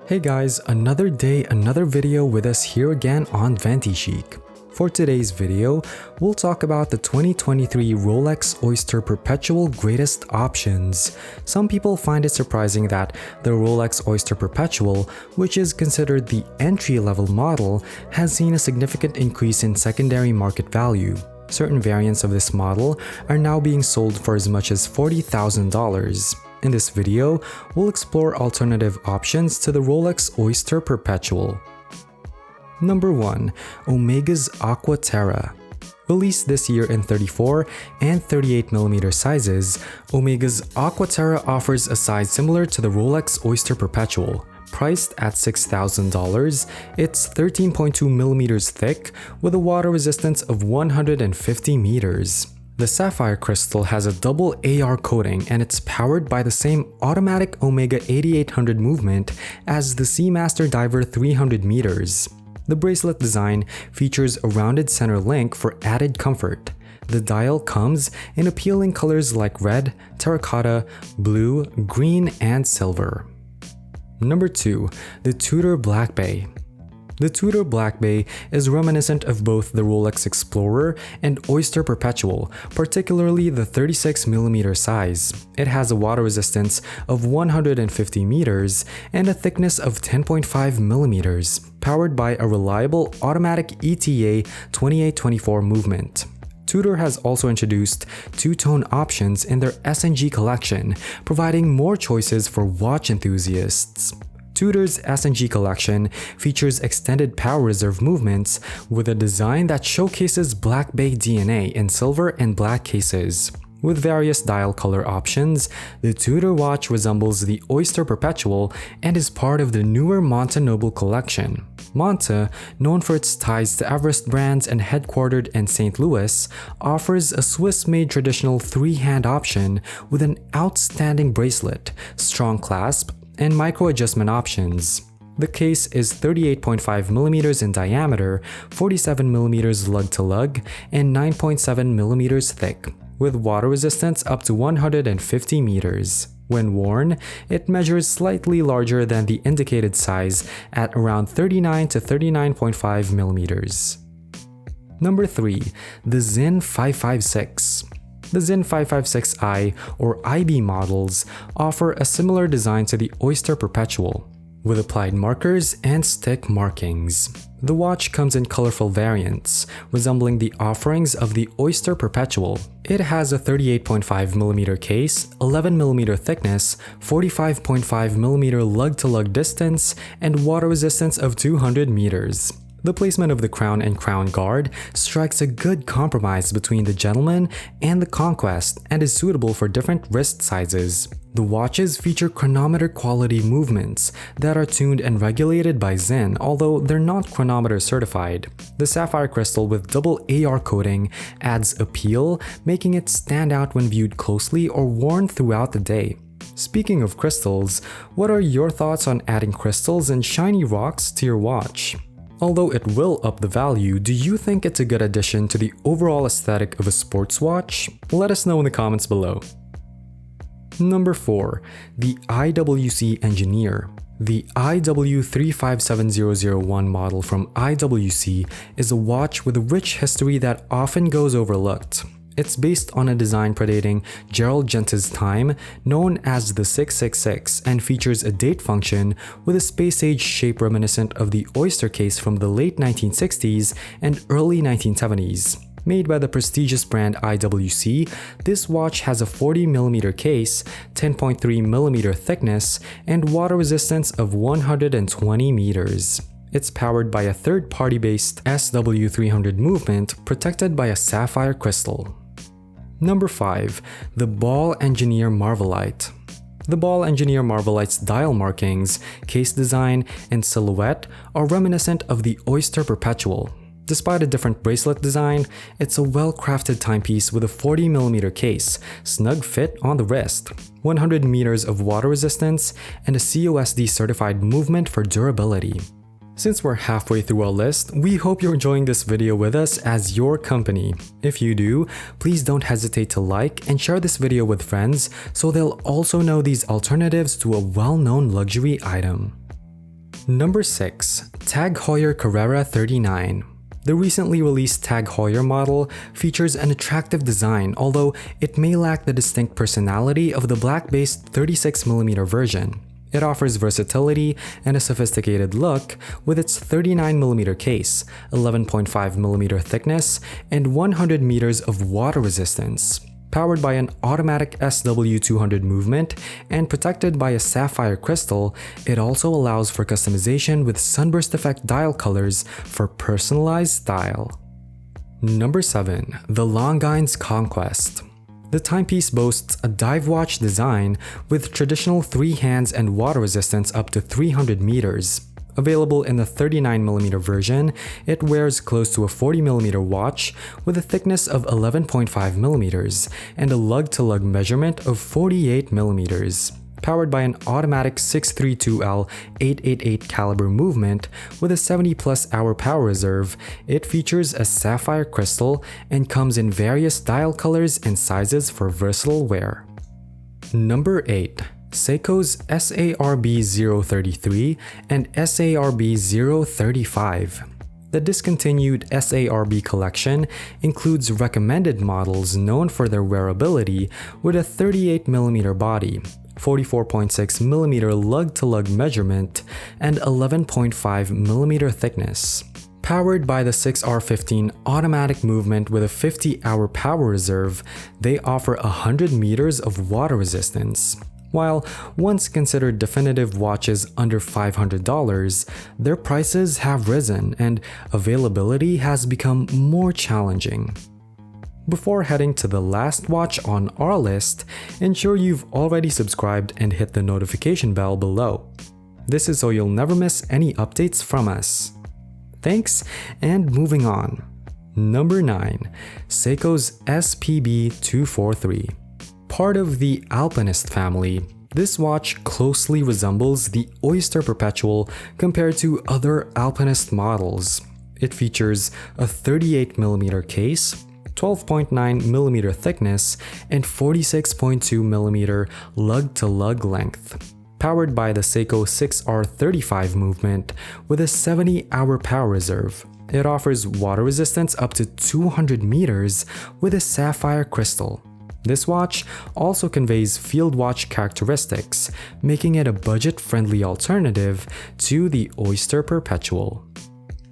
Hey guys, another day, another video with us here again on ventichic. For today's video, we'll talk about the 2023 Rolex Oyster Perpetual greatest options. Some people find it surprising that the Rolex Oyster Perpetual, which is considered the entry-level model, has seen a significant increase in secondary market value. Certain variants of this model are now being sold for as much as $40,000. In this video, we'll explore alternative options to the Rolex Oyster Perpetual. Number 1. Omega's Aqua Terra. Released this year in 34 and 38mm sizes, Omega's Aqua Terra offers a size similar to the Rolex Oyster Perpetual. Priced at $6,000, it's 13.2mm thick with a water resistance of 150 meters. The sapphire crystal has a double AR coating and it's powered by the same automatic Omega 8800 movement as the Seamaster Diver 300 meters. The bracelet design features a rounded center link for added comfort. The dial comes in appealing colors like red, terracotta, blue, green, and silver. Number 2. The Tudor Black Bay. The Tudor Black Bay is reminiscent of both the Rolex Explorer and Oyster Perpetual, particularly the 36mm size. It has a water resistance of 150 meters and a thickness of 10.5mm, powered by a reliable automatic ETA 2824 movement. Tudor has also introduced two-tone options in their S&G collection, providing more choices for watch enthusiasts. Tudor's S&G collection features extended power reserve movements with a design that showcases Black Bay DNA in silver and black cases. With various dial color options, the Tudor watch resembles the Oyster Perpetual and is part of the newer Monta Noble collection. Monta, known for its ties to Everest brands and headquartered in St. Louis, offers a Swiss-made traditional three-hand option with an outstanding bracelet, strong clasp, and micro-adjustment options. The case is 38.5mm in diameter, 47mm lug-to-lug, and 9.7mm thick, with water resistance up to 150 meters. When worn, it measures slightly larger than the indicated size at around 39 to 39.5mm. Number 3. The Zin 556. The Zin 556i or IB models offer a similar design to the Oyster Perpetual, with applied markers and stick markings. The watch comes in colorful variants, resembling the offerings of the Oyster Perpetual. It has a 38.5mm case, 11mm thickness, 45.5mm lug-to-lug distance, and water resistance of 200 meters. The placement of the crown and crown guard strikes a good compromise between the Gentleman and the Conquest and is suitable for different wrist sizes. The watches feature chronometer quality movements that are tuned and regulated by Zin, although they're not chronometer certified. The sapphire crystal with double AR coating adds appeal, making it stand out when viewed closely or worn throughout the day. Speaking of crystals, what are your thoughts on adding crystals and shiny rocks to your watch? Although it will up the value, do you think it's a good addition to the overall aesthetic of a sports watch? Let us know in the comments below. Number 4. The IWC Engineer. The IW357001 model from IWC is a watch with a rich history that often goes overlooked. It's based on a design predating Gerald Gent's time, known as the 666, and features a date function with a space-age shape reminiscent of the Oyster case from the late 1960s and early 1970s. Made by the prestigious brand IWC, this watch has a 40mm case, 10.3mm thickness, and water resistance of 120 meters. It's powered by a third-party based SW300 movement protected by a sapphire crystal. Number 5. The Ball Engineer Marvellite. The Ball Engineer Marvellite's dial markings, case design, and silhouette are reminiscent of the Oyster Perpetual. Despite a different bracelet design, it's a well-crafted timepiece with a 40mm case, snug fit on the wrist, 100 meters of water resistance, and a COSD certified movement for durability. Since we're halfway through our list, we hope you're enjoying this video with us as your company. If you do, please don't hesitate to like and share this video with friends so they'll also know these alternatives to a well-known luxury item. Number 6. Tag Heuer Carrera 39. The recently released Tag Heuer model features an attractive design, although it may lack the distinct personality of the black-based 36mm version. It offers versatility and a sophisticated look with its 39mm case, 11.5mm thickness, and 100 meters of water resistance. Powered by an automatic SW200 movement and protected by a sapphire crystal, it also allows for customization with sunburst effect dial colors for personalized style. Number 7. The Longines Conquest. The timepiece boasts a dive watch design with traditional 3 hands and water resistance up to 300 meters. Available in the 39mm version, it wears close to a 40mm watch with a thickness of 11.5mm and a lug-to-lug measurement of 48mm. Powered by an automatic 632L 888 caliber movement with a 70+ hour power reserve, it features a sapphire crystal and comes in various dial colors and sizes for versatile wear. Number 8. Seiko's SARB033 and SARB035. The discontinued SARB collection includes recommended models known for their wearability with a 38mm body, 44.6mm lug-to-lug measurement, and 11.5mm thickness. Powered by the 6R15 automatic movement with a 50-hour power reserve, they offer 100 meters of water resistance. While once considered definitive watches under $500, their prices have risen and availability has become more challenging. Before heading to the last watch on our list, ensure you've already subscribed and hit the notification bell below. This is so you'll never miss any updates from us. Thanks, and moving on. Number 9. Seiko's SPB243. Part of the Alpinist family, this watch closely resembles the Oyster Perpetual compared to other Alpinist models. It features a 38mm case, 12.9mm thickness, and 46.2mm lug-to-lug length. Powered by the Seiko 6R35 movement with a 70-hour power reserve. It offers water resistance up to 200 meters with a sapphire crystal. This watch also conveys field watch characteristics, making it a budget-friendly alternative to the Oyster Perpetual.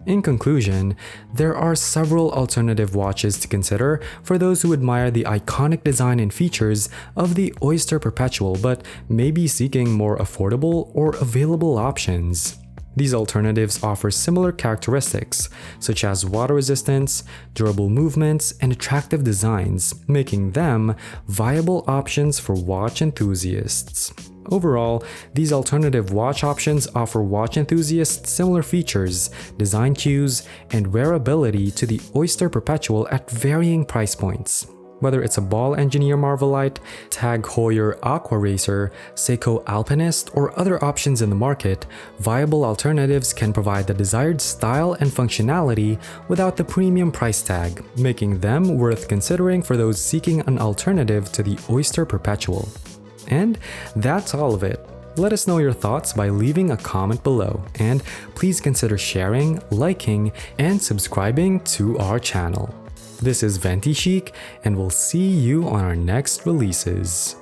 In conclusion, there are several alternative watches to consider for those who admire the iconic design and features of the Oyster Perpetual but may be seeking more affordable or available options. These alternatives offer similar characteristics, such as water resistance, durable movements, and attractive designs, making them viable options for watch enthusiasts. Overall, these alternative watch options offer watch enthusiasts similar features, design cues, and wearability to the Oyster Perpetual at varying price points. Whether it's a Ball Engineer Marvellite, Tag Heuer Aqua Racer, Seiko Alpinist, or other options in the market, viable alternatives can provide the desired style and functionality without the premium price tag, making them worth considering for those seeking an alternative to the Oyster Perpetual. And that's all of it. Let us know your thoughts by leaving a comment below, and please consider sharing, liking, and subscribing to our channel. This is ventichic, and we'll see you on our next releases.